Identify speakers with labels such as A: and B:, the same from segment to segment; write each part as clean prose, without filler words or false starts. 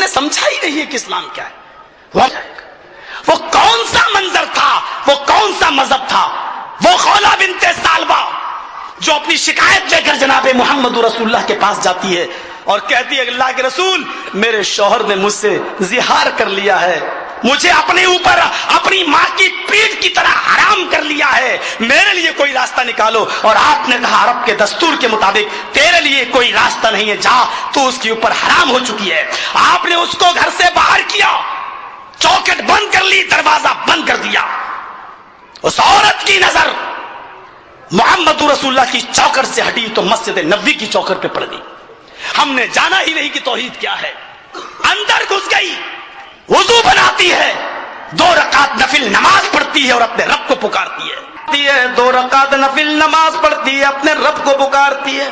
A: نے سمجھا ہی نہیں ہے کہ اسلام کیا ہے. وہ کون سا منظر تھا, وہ کون سا مذہب تھا؟ وہ خولا بنت ثعلبہ جو اپنی شکایت لے کر جناب محمد رسول اللہ کے پاس جاتی ہے اور کہتی ہے اللہ کے رسول, میرے شوہر نے مجھ سے زہار کر لیا ہے, مجھے اپنے اوپر اپنی ماں کی پیٹھ کی طرح حرام کر لیا ہے, میرے لیے کوئی راستہ نکالو. اور آپ نے کہا عرب کے دستور کے مطابق تیرے لیے کوئی راستہ نہیں ہے, جا تو اس کے اوپر حرام ہو چکی ہے. آپ نے اس کو گھر سے باہر کیا, چوکھٹ بند کر لی, دروازہ بند کر دیا. اس عورت کی نظر محمد رسول اللہ کی چوکھٹ سے ہٹی تو مسجد نبوی کی چوکھٹ پہ پڑ گئی. ہم نے جانا ہی نہیں کہ توحید کیا ہے. اندر گھس گئی, وضو بناتی ہے, 2 رکعت نفل نماز پڑھتی ہے اور اپنے رب کو پکارتی ہے. 2 رکعت نفل نماز پڑھتی ہے, اپنے رب کو پکارتی ہے.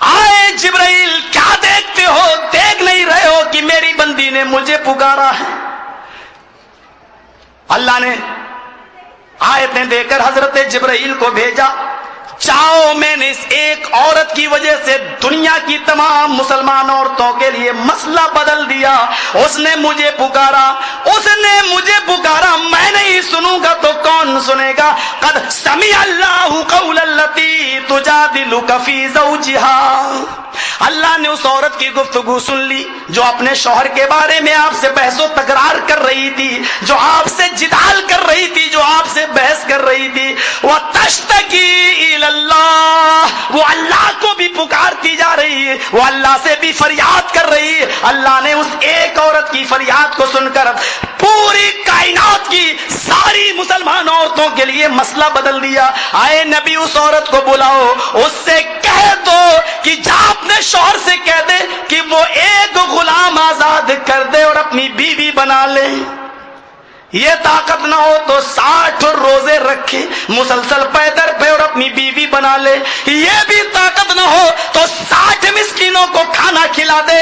A: آئے جبرائیل, کیا دیکھتے ہو؟ دیکھ نہیں رہے ہو کہ میری بندی نے مجھے پکارا ہے؟ اللہ نے آیتیں دے کر حضرت جبرائیل کو بھیجا, چاہو میں نے اس ایک عورت کی وجہ سے دنیا کی تمام مسلمان عورتوں کے لیے مسئلہ بدل دیا. اس نے مجھے پکارا, اس نے مجھے پکارا, میں نہیں سنوں گا تو کون سنے گا؟ قد سمع اللہ قول التی تجادلک فی زوجہا. اللہ نے اس عورت کی گفتگو سن لی جو اپنے شوہر کے بارے میں آپ سے بحث و تکرار کر رہی تھی, جو آپ سے جدال کر رہی تھی, جو آپ سے بحث کر رہی تھی. وَتَشْتَكِي إِلَى اللَّهِ, وہ اللہ کو بھی پکارتی جا رہی ہے, وہ اللہ سے بھی فریاد کر رہی ہے. اللہ نے اس ایک عورت کی فریاد کو سن کر پوری کائنات کی ساری مسلمان عورتوں کے لیے مسئلہ بدل دیا. آئے نبی, اس عورت کو بلاؤ, اس سے کہہ دو کہ جا اپنے شوہر سے کہہ دے کہ وہ ایک غلام آزاد کر دے اور اپنی بیوی بنا لے. یہ طاقت نہ ہو تو 60 روزے رکھے مسلسل پیدر پہ اور اپنی بیوی بنا لے. یہ بھی طاقت نہ ہو تو 60 مسکینوں کو کھانا کھلا دے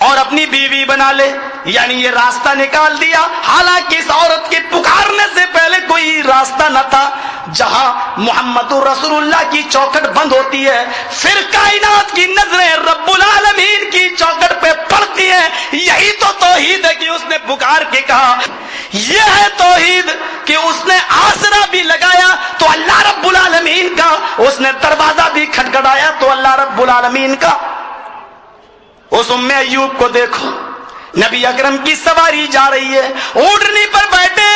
A: اور اپنی بیوی بنا لے. یعنی یہ راستہ نکال دیا, حالانکہ اس عورت کے پکارنے سے پہلے کوئی راستہ نہ تھا. جہاں محمد رسول اللہ کی چوکھٹ بند ہوتی ہے, پھر کائنات کی نظریں رب العالمین کی چوکھٹ پہ پڑتی ہیں. یہی تو توحید ہے کہ اس نے پکار کے کہا. یہ ہے توحید کہ اس نے آسرا بھی لگایا تو اللہ رب العالمین کا, اس نے دروازہ بھی کھٹکھٹایا تو اللہ رب العالمین کا. اس ام ایوب کو دیکھو, نبی اکرم کی سواری جا رہی ہے, اونٹنی پر بیٹھے.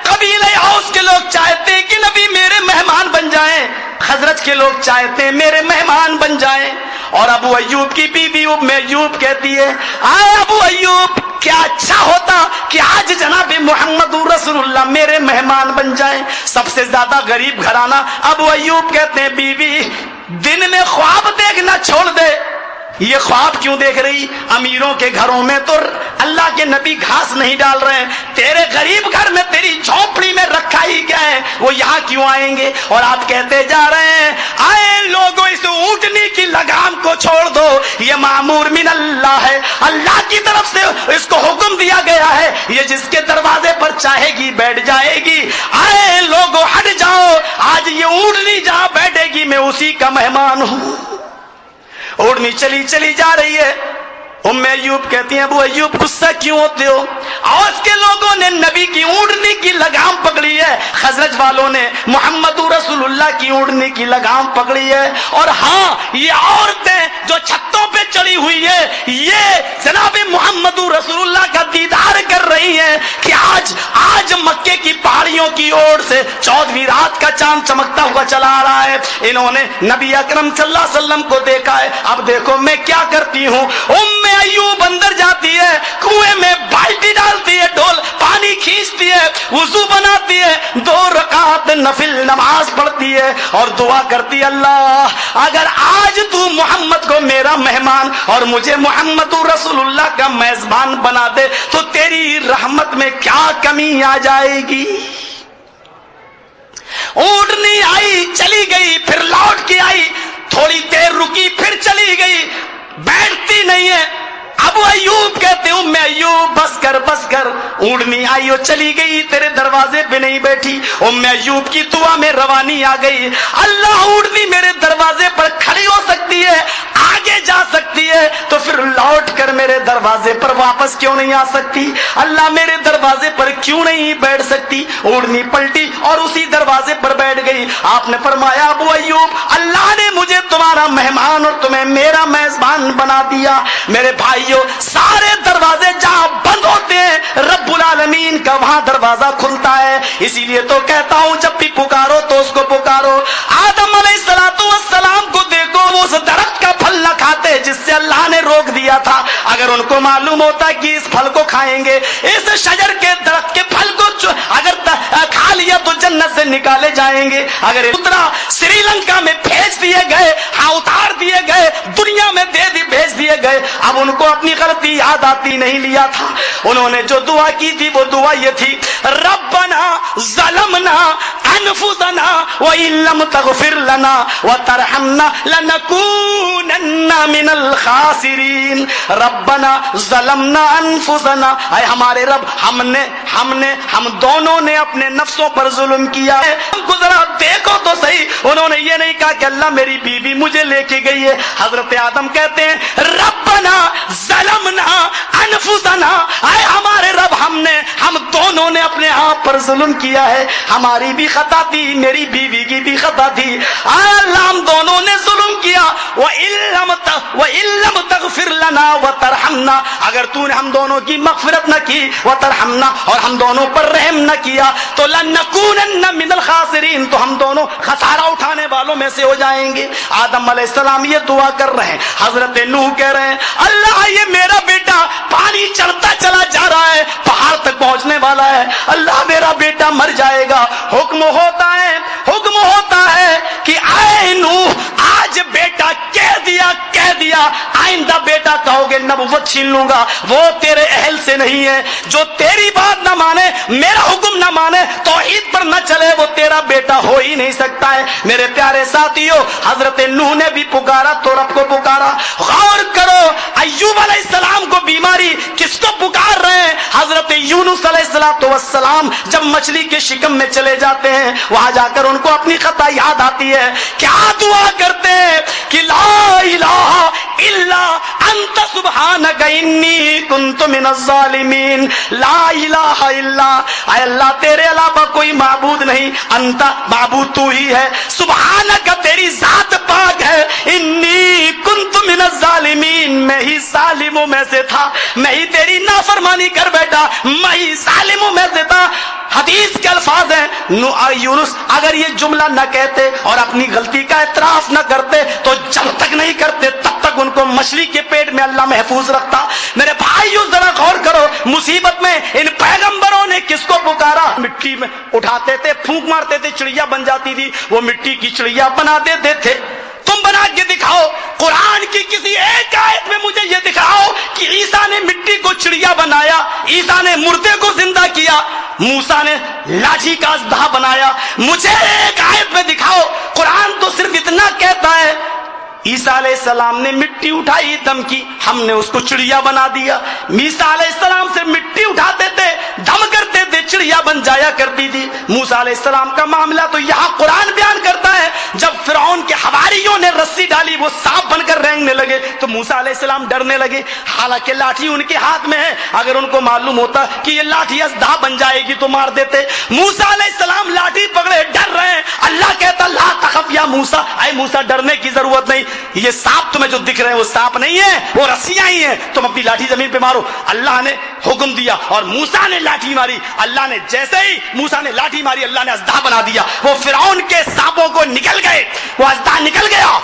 A: قبیلہ اوس کے لوگ چاہتے کہ نبی میرے مہمان بن جائیں, خزرج کے لوگ چاہتے ہیں میرے مہمان بن جائیں. اور ابو ایوب کی بیوی ام ایوب کہتی ہے, آئے ابو ایوب, کیا اچھا ہوتا کہ آج جناب محمد رسول اللہ میرے مہمان بن جائیں. سب سے زیادہ غریب گھرانہ. ابو ایوب کہتے ہیں بیوی دن میں خواب دیکھنا چھوڑ دے. یہ خواب کیوں دیکھ رہی؟ امیروں کے گھروں میں تو اللہ کے نبی گھاس نہیں ڈال رہے ہیں, تیرے غریب گھر میں تیری جھونپڑی میں رکھا ہی کیا ہے, وہ یہاں کیوں آئیں گے؟ اور آپ کہتے جا رہے ہیں, آئے لوگوں اس اونٹنی کی لگام کو چھوڑ دو, یہ مامور من اللہ ہے, اللہ کی طرف سے اس کو حکم دیا گیا ہے, یہ جس کے دروازے پر چاہے گی بیٹھ جائے گی. آئے لوگوں ہٹ جاؤ, آج یہ اونٹنی جہاں بیٹھے گی میں اسی کا مہمان ہوں. اونٹنی چلی چلی جا رہی ہے. ام ایوب کہتی ہیں ابو ایوب غصہ کیوں ہوتے ہو؟ اوس کے لوگوں نے نبی کی اونٹنی کی لگام پکڑی ہے, خزرج والوں نے محمد رسول اللہ کی اونٹنی کی لگام پکڑی ہے. اور ہاں, یہ عورتیں جو چھتوں پہ چڑھی ہوئی ہے, یہ جناب محمد رسول اللہ کا دیدار کر رہی ہیں کہ آج مکے کی پہاڑیوں کی اور سے 14ویں رات کا چاند چمکتا ہوا چلا آ رہا ہے. انہوں نے نبی اکرم صلی اللہ علیہ وسلم کو دیکھا ہے. اب دیکھو میں کیا کرتی ہوں. ام ایوب اندر جاتی ہے, کنویں میں بالٹی ڈالتی ہے, ڈول پانی کھینچتی ہے, وضو بناتی ہے, 2 رکعت نفل نماز پڑھتی ہے اور دعا کرتی ہے, اللہ اگر آج تو محمد کو میرا مہمان اور مجھے محمد رسول اللہ کا میزبان بنا دے تو تیری رحمت میں کیا کمی آ جائے گی. اونٹنی آئی چلی گئی, پھر لوٹ کے آئی, تھوڑی دیر رکی, پھر چلی گئی, بیٹھتی نہیں ہے. ابو ایوب کہتے ہیں ام ایوب بس کر, اونٹنی آئی اور چلی گئی, تیرے دروازے پہ نہیں بیٹھی. ام ایوب کی دعا میں روانی آ گئی, اللہ اونٹنی میرے دروازے پر کھڑی ہو سکتی ہے, آگے جا سکتی ہے, ہے تو پھر لوٹ کر میرے دروازے پر واپس کیوں نہیں آ سکتی؟ اللہ میرے دروازے پر کیوں نہیں بیٹھ سکتی؟ اڑنی پلٹی اور اسی دروازے پر بیٹھ گئی۔ آپ نے فرمایا ابو ایوب اللہ نے مجھے تمہارا مہمان اور تمہیں میرا میزبان بنا دیا۔ میرے بھائیوں سارے دروازے جہاں بند ہوتے ہیں رب العالمین کا وہاں دروازہ کھلتا ہے۔ اسی لیے تو کہتا ہوں جب بھی پکارو تو اس کو پکارو۔ آدم علیہ السلام کو دیکھو وہ اس درخت کا پھل نہ کھاتے جس سے اللہ نے روک دیا تھا۔ اگر ان کو معلوم ہوتا کہ اس پھل کو کھائیں گے، اس شجر کے درخت کے پھل کو اگر کھا لیا تو جنت سے نکالے جائیں گے۔ اگر اترا سری لنکا میں بھیج دیے گئے، ہاں اتار دیے گئے، دنیا میں بھیج دیے گئے۔ اب ان کو اپنی غلطی یاد آتی نہیں، لیا تھا انہوں نے جو دعا کی تھی وہ دعا یہ تھی ربنا ظلمنا انفسنا وان لم تغفر لنا وترحمنا لنكونن من الخاسرین۔ ربنا ظلمنا انفسنا، اے ہمارے رب ہم دونوں نے اپنے نفسوں پر ظلم کیا ہے۔ ہم کو ذرا دیکھو تو صحیح، انہوں نے یہ نہیں کہا کہ اللہ میری بیوی مجھے لے کے گئی ہے۔ حضرت آدم کہتے ہیں ربنا ظلمنا انفسنا، اے ہمارے رب ہم دونوں نے اپنے آپ پر ظلم کیا ہے، ہماری بھی خطا تھی میری بیوی کی بھی خطا تھی، اے اللہ ہم دونوں نے ظلم کیا۔ وَإِن لَّمْ تَغْفِرْ لَنَا وَتَرْحَمْنَا، اگر تو نے ہم دونوں کی مغفرت نہ کی، وَتَرْحَمْنَا اور ہم دونوں پر رحم نہ کیا تو لَنَكُونَنَّ مِنَ الْخَاسِرِينَ، تو ہم دونوں خسارہ اٹھانے والوں میں سے ہو جائیں گے۔ آدم علیہ السلام یہ دعا کر رہے ہیں، حضرت نوح کہہ رہے ہیں اللہ یہ میرا بیٹا پانی چڑھتا چلا جا رہا ہے، پہاڑ تک پہنچنے والا ہے، اللہ میرا بیٹا مر جائے گا۔ حکم ہوتا ہے کہ اے نوح آج بیٹا کہہ دیا آئندہ بیٹا کہو گے نبوت چھین لوں گا، وہ تیرے اہل سے نہیں ہے۔ جو تیری بات نہ مانے، میرا حکم نہ مانے، توحید پر نہ چلے، وہ تیرا بیٹا ہو ہی نہیں سکتا ہے۔ میرے پیارے ساتھیوں حضرت نوح نے بھی پکارا تو رب کو پکارا۔ غور کرو ایوب علیہ السلام کو بیماری، کس کو پکار رہے ہیں؟ حضرت یونس علیہ السلام جب مچھلی کے شکم میں چلے جاتے ہیں وہاں جا کر ان کو اپنی خطا یاد آتی ہے، کیا دعا کرتے ہیں کہ لا الہ الا انت سبحانک انی کنت من الظالمین۔ لا الہ الا، اے اللہ تیرے علاوہ کوئی معبود نہیں، انت معبود تو ہی ہے، سبحانک تیری ذات پاک ہے، انی کنت من الظالمین میں ہی ظالموں میں سے تھا، میں ہی تیری نافرمانی کر بیٹھا، میں ہی ظالموں میں سے تھا۔ حدیث کے الفاظ ہیں یونس اگر یہ جملہ نہ کہتے اور اپنی غلطی کا اعتراف نہ کرتے تو جب تک نہیں کرتے تب تک ان کو مچھلی کے پیٹ میں اللہ محفوظ رکھتا۔ میرے بھائیو ذرا غور کرو، مصیبت میں ان پیغمبروں نے کس کو پکارا؟ مٹی میں اٹھاتے تھے، پھونک مارتے تھے، چڑیا بن جاتی تھی، وہ مٹی کی چڑیا بنا دیتے تھے۔ تم بنا کے دکھاؤ قرآن کی کسی ایک آیت میں مجھے یہ دکھاؤ کہ عیسیٰ نے مٹی کو چڑیا بنایا، عیسیٰ نے مردے کو زندہ کیا، موسیٰ نے لاٹھی کا اژدہا بنایا۔ مجھے ایک آیت میں دکھاؤ۔ قرآن تو صرف اتنا کہتا ہے عیسیٰ علیہ السلام نے مٹی اٹھائی دم کی، ہم نے اس کو چڑیا بنا دیا۔ عیسیٰ علیہ السلام سے مٹی اٹھاتے تھے، دم کرتے تھے، چڑیا بن جایا کرتی تھی۔ موسیٰ علیہ السلام کا معاملہ تو یہاں قرآن بیان کرتا ہے جب فرعون کے حواریوں نے رسی ڈالی وہ سانپ بن کر رینگنے لگے تو موسیٰ علیہ السلام ڈرنے لگے، حالانکہ لاٹھی ان کے ہاتھ میں ہے، اگر ان کو معلوم ہوتا کہ یہ لاٹھی اژدہا بن جائے گی تو مار دیتے۔ موسیٰ علیہ السلام لاٹھی پکڑے ڈر رہے ہیں، اللہ کہتا لا تخف یا موسیٰ، اے موسیٰ ڈرنے کی ضرورت نہیں، یہ سانپ تمہیں جو دکھ رہے ہیں وہ سانپ نہیں ہے، وہ رسیاں ہی ہیں، تم اپنی لاٹھی زمین پہ مارو۔ اللہ نے حکم دیا اور موسیٰ نے لاٹھی ماری، اللہ نے جیسے ہی موسیٰ نے لاٹھی ماری اللہ نے اژدہا بنا دیا، وہ فرعون کے سانپوں کو نکل گئے، وہ اژدہا نکل گیا۔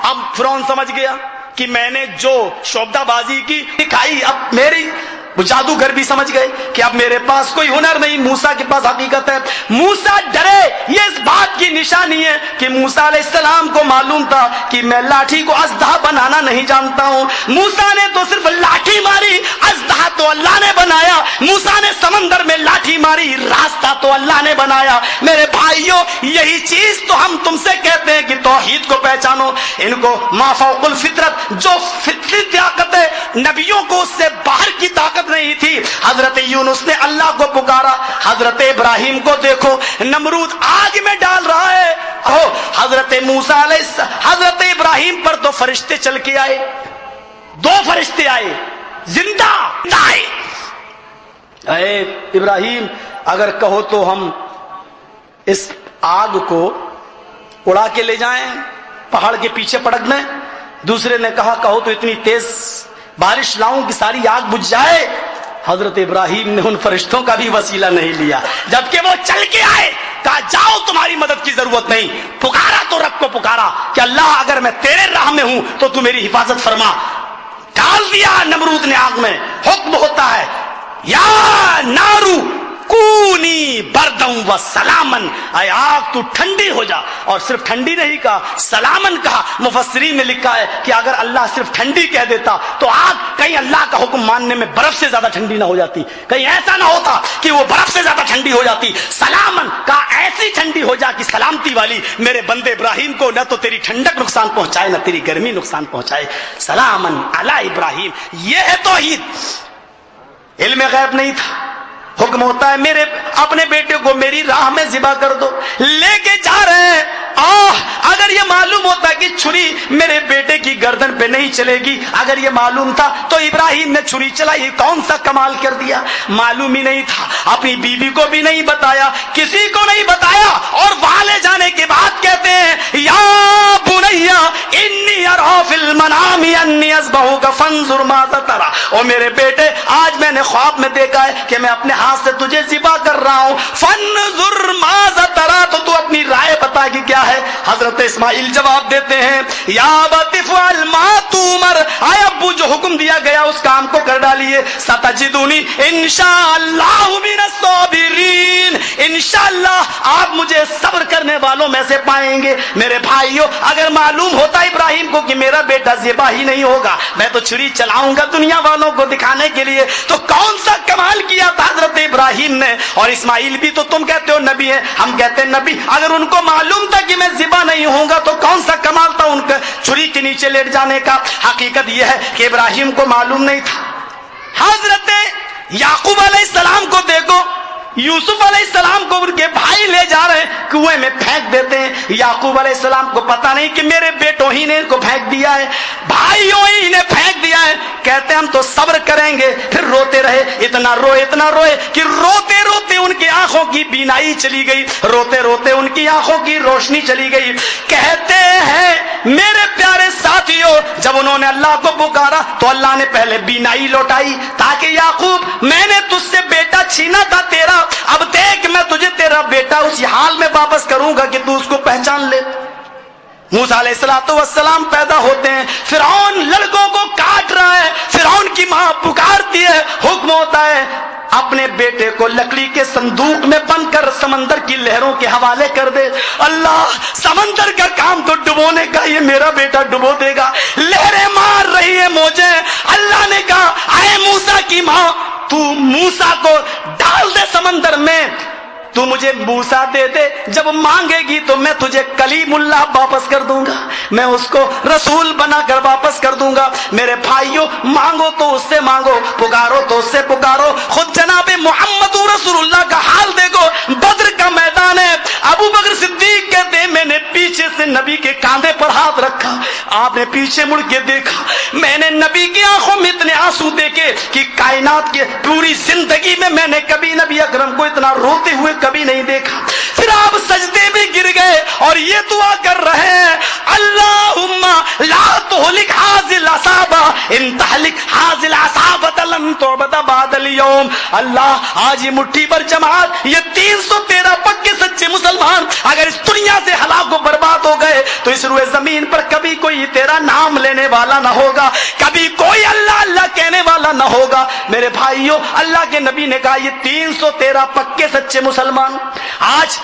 A: اب فرعون سمجھ گیا کہ میں نے جو شعبدہ بازی کی دکھائی، اب میری وہ جادوگر بھی سمجھ گئے کہ اب میرے پاس کوئی ہنر نہیں، موسیٰ کے پاس حقیقت ہے۔ موسیٰ ڈرے، یہ اس بات کی نشانی ہے کہ موسیٰ علیہ السلام کو معلوم تھا کہ میں لاٹھی کو اژدہا بنانا نہیں جانتا ہوں۔ موسیٰ نے تو صرف لاٹھی ماری، اژدہا تو اللہ نے بنایا۔ موسیٰ نے سمندر میں لاٹھی ماری، راستہ تو اللہ نے بنایا۔ میرے بھائیوں یہی چیز تو ہم تم سے کہتے ہیں کہ توحید کو پہچانو۔ ان کو ما فوق الفطرت، جو فطری طاقت ہے نبیوں کو اس سے باہر کی طاقت نہیں تھی۔ حضرت یونس نے اللہ کو پکارا، حضرت ابراہیم کو دیکھو نمرود آگ میں ڈال رہا ہے، حضرت موسیٰ علیہ حضرت ابراہیم پر تو فرشتے چل کے آئے، دو فرشتے آئے زندہ آئے، اے ابراہیم اگر کہو تو ہم اس آگ کو اڑا کے لے جائیں، پہاڑ کے پیچھے پڑک دیں۔ دوسرے نے کہا کہو تو اتنی تیز بارش لاؤں کہ ساری آگ بجھ جائے۔ حضرت ابراہیم نے ان فرشتوں کا بھی وسیلہ نہیں لیا، جبکہ وہ چل کے آئے، کہا جاؤ تمہاری مدد کی ضرورت نہیں، پکارا تو رب کو پکارا کہ اللہ اگر میں تیرے راہ میں ہوں تو تو میری حفاظت فرما۔ ڈال دیا نمرود نے آگ میں، حکم ہوتا ہے یا نارو کونی بردم و سلامن، اے آگ تو ٹھنڈی ہو جا، اور صرف ٹھنڈی نہیں کہا سلامن کہا۔ مفسرین نے لکھا ہے کہ اگر اللہ صرف ٹھنڈی کہہ دیتا تو آگ کہیں اللہ کا حکم ماننے میں برف سے زیادہ ٹھنڈی نہ ہو جاتی، کہیں ایسا نہ ہوتا کہ وہ برف سے زیادہ ٹھنڈی ہو جاتی۔ سلامن کہا ایسی ٹھنڈی ہو جا کہ سلامتی والی، میرے بندے ابراہیم کو نہ تو تیری ٹھنڈک نقصان پہنچائے نہ تیری گرمی نقصان پہنچائے۔ سلامن علی ابراہیم، یہ ہے توحید۔ علم غیب نہیں تھا، حکم ہوتا ہے میرے اپنے بیٹے کو میری راہ میں ذبح کر دو، لے کے جا رہے ہیں۔ اگر یہ معلوم ہوتا کہ چھری میرے بیٹے کی گردن پہ نہیں چلے گی، اگر یہ معلوم تھا تو ابراہیم نے چھری چلائی، کون سا کمال کر دیا۔ معلوم ہی نہیں تھا، اپنی بیوی کو بھی نہیں بتایا، کسی کو نہیں بتایا، اور وہاں لے جانے کے بعد کہتے ہیں یا بنیا انی ارا فی المنام انی اذبحک فانظر ماذا تری، او میرے بیٹے آج میں نے خواب میں دیکھا ہے کہ میں اپنے ہاتھ سے تجھے ذبح کر رہا ہوں، فانظر ماذا تری، تو اپنی رائے بتا کہ کیا ہے۔ حضرت اسماعیل جواب دیتے ہیں یا ابت افعل ما تؤمر، اے ابو جو حکم دیا گیا اس کام کو کر ڈالیے، ستجدونی انشاءاللہ من الصابرین، انشاءاللہ آپ مجھے صبر کرنے والوں میں سے پائیں گے۔ میرے بھائیوں اگر معلوم ہوتا ابراہیم کو کہ میرا بیٹا ذبح ہی نہیں ہوگا، میں تو چھری چلاؤں گا دنیا والوں کو دکھانے کے لیے، تو کون سا کمال کیا تھا حضرت ابراہیم نے۔ اور اسماعیل بھی تو تم کہتے ہو نبی ہے، ہم کہتے ہیں نبی، اگر ان کو معلوم تھا کہ میں ذبح نہیں ہوں گا تو کون سا کمال تھا ان کا چھری کے نیچے لیٹ جانے کا۔ حقیقت یہ ہے کہ ابراہیم کو معلوم نہیں تھا۔ حضرت یعقوب علیہ السلام کو دیکھو، یوسف علیہ السلام کو ان کے بھائی لے جا رہے ہیں، کنویں میں پھینک دیتے ہیں۔ یعقوب علیہ السلام کو پتا نہیں کہ میرے بیٹوں ہی نے ان کو پھینک دیا ہے، بھائیوں ہی نے پھینک دیا ہے۔ کہتے ہیں ہم تو صبر کریں گے، پھر روتے رہے، اتنا روئے کہ روتے روتے ان کی آنکھوں کی بینائی چلی گئی، روتے روتے ان کی آنکھوں کی روشنی چلی گئی۔ کہتے ہیں میرے پیارے ساتھیوں جب انہوں نے اللہ کو پکارا تو اللہ نے پہلے بینائی لوٹائی، تاکہ یعقوب میں نے تجھ سے بیٹا چھینا تھا تیرا، اب دیکھ میں تجھے تیرا بیٹا اسی حال میں واپس کروں گا کہ تو اس کو پہچان لے۔ موسیٰ علیہ السلام پیدا ہوتے ہیں، فرعون لڑکوں کو کاٹ رہا ہے، فرعون کی ماں پکارتی ہے، حکم ہوتا ہے اپنے بیٹے کو لکڑی کے صندوق میں بند کر سمندر کی لہروں کے حوالے کر دے۔ اللہ سمندر کا کام تو ڈبونے کا، یہ میرا بیٹا ڈبو دے گا، لہریں مار رہی ہے موجیں۔ اللہ نے کہا اے موسیٰ کی ماں تو موسیٰ کو ڈال دے سمندر میں، تو مجھے موسیٰ دے دے، جب مانگے گی تو میں تجھے کلیم اللہ واپس کر دوں گا، میں اس کو رسول بنا کر واپس کر دوں گا۔ میرے بھائیوں مانگو تو اس سے مانگو، پکارو تو اس سے پکارو۔ خود جناب محمد رسول اللہ کا حال دیکھو، بدر کا میدان ہے، ابو بکر صدیق کہتے ہیں میں نے پیچھے سے نبی کے کاندھے پر ہاتھ رکھا، آپ نے پیچھے مڑ کے دیکھا، میں نے نبی کی آنکھوں میں اتنے آنسو دیکھے کہ کائنات کے پوری زندگی میں نے کبھی نبی اکرم کو اتنا روتے ہوئے کبھی نہیں دیکھا۔ پھر آپ سجدے میں گر گئے اور یہ دعا کر رہے ہیں اللہم لا تہلک حاذل عصابہ ان تہلک حاذل عصابہ لن تعبد بعد اليوم۔ اللہ آج یہ مٹھی پر جماعت، یہ 313 پکے سچے مسلمان اگر اس دنیا سے ہلاک و برباد ہو گئے تو اس روئے زمین پر کبھی کوئی تیرا نام لینے والا نہ ہوگا، کبھی کوئی اللہ اللہ کہنے والا نہ ہوگا۔ میرے بھائیوں اللہ کے نبی نے کہا یہ 313 پکے سچے مسلمان، آج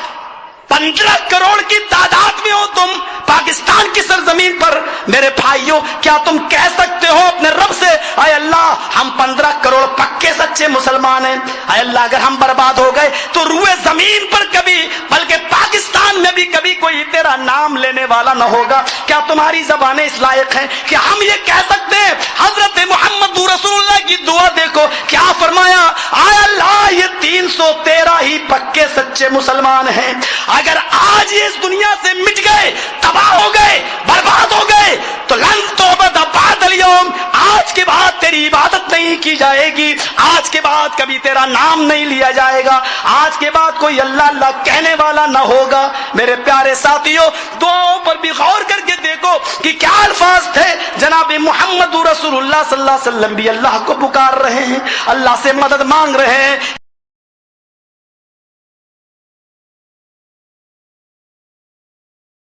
A: 15 کروڑ کی تعداد میں ہو تم پاکستان کی سرزمین پر، میرے بھائیوں کیا تم کہہ سکتے ہو اپنے رب سے اے اللہ ہم 15 کروڑ پکے سچے مسلمان ہیں، اے اللہ اگر ہم برباد ہو گئے تو روئے زمین پر کبھی بلکہ پاکستان میں بھی کبھی کوئی تیرا نام لینے والا نہ ہوگا؟ کیا تمہاری زبانیں اس لائق ہیں کہ ہم یہ کہہ سکتے ہیں؟ حضرت محمد رسول اللہ کی دعا دیکھو کیا فرمایا، اے اللہ یہ 313 ہی پکے سچے مسلمان ہیں، اگر آج یہ اس دنیا سے مٹ گئے، تباہ ہو گئے، برباد ہو گئے تو لن توبت بعد اليوم قوم آج کے بعد تیری عبادت نہیں کی جائے گی، آج کے بعد کبھی تیرا نام نہیں لیا جائے گا، آج کے بعد کوئی اللہ اللہ کہنے والا نہ ہوگا۔ میرے پیارے ساتھیوں، دعاؤں پر بھی غور کر کے دیکھو کہ کیا الفاظ تھے۔ جناب محمد رسول اللہ صلی اللہ علیہ وسلم بھی اللہ کو پکار رہے ہیں، اللہ سے مدد مانگ رہے ہیں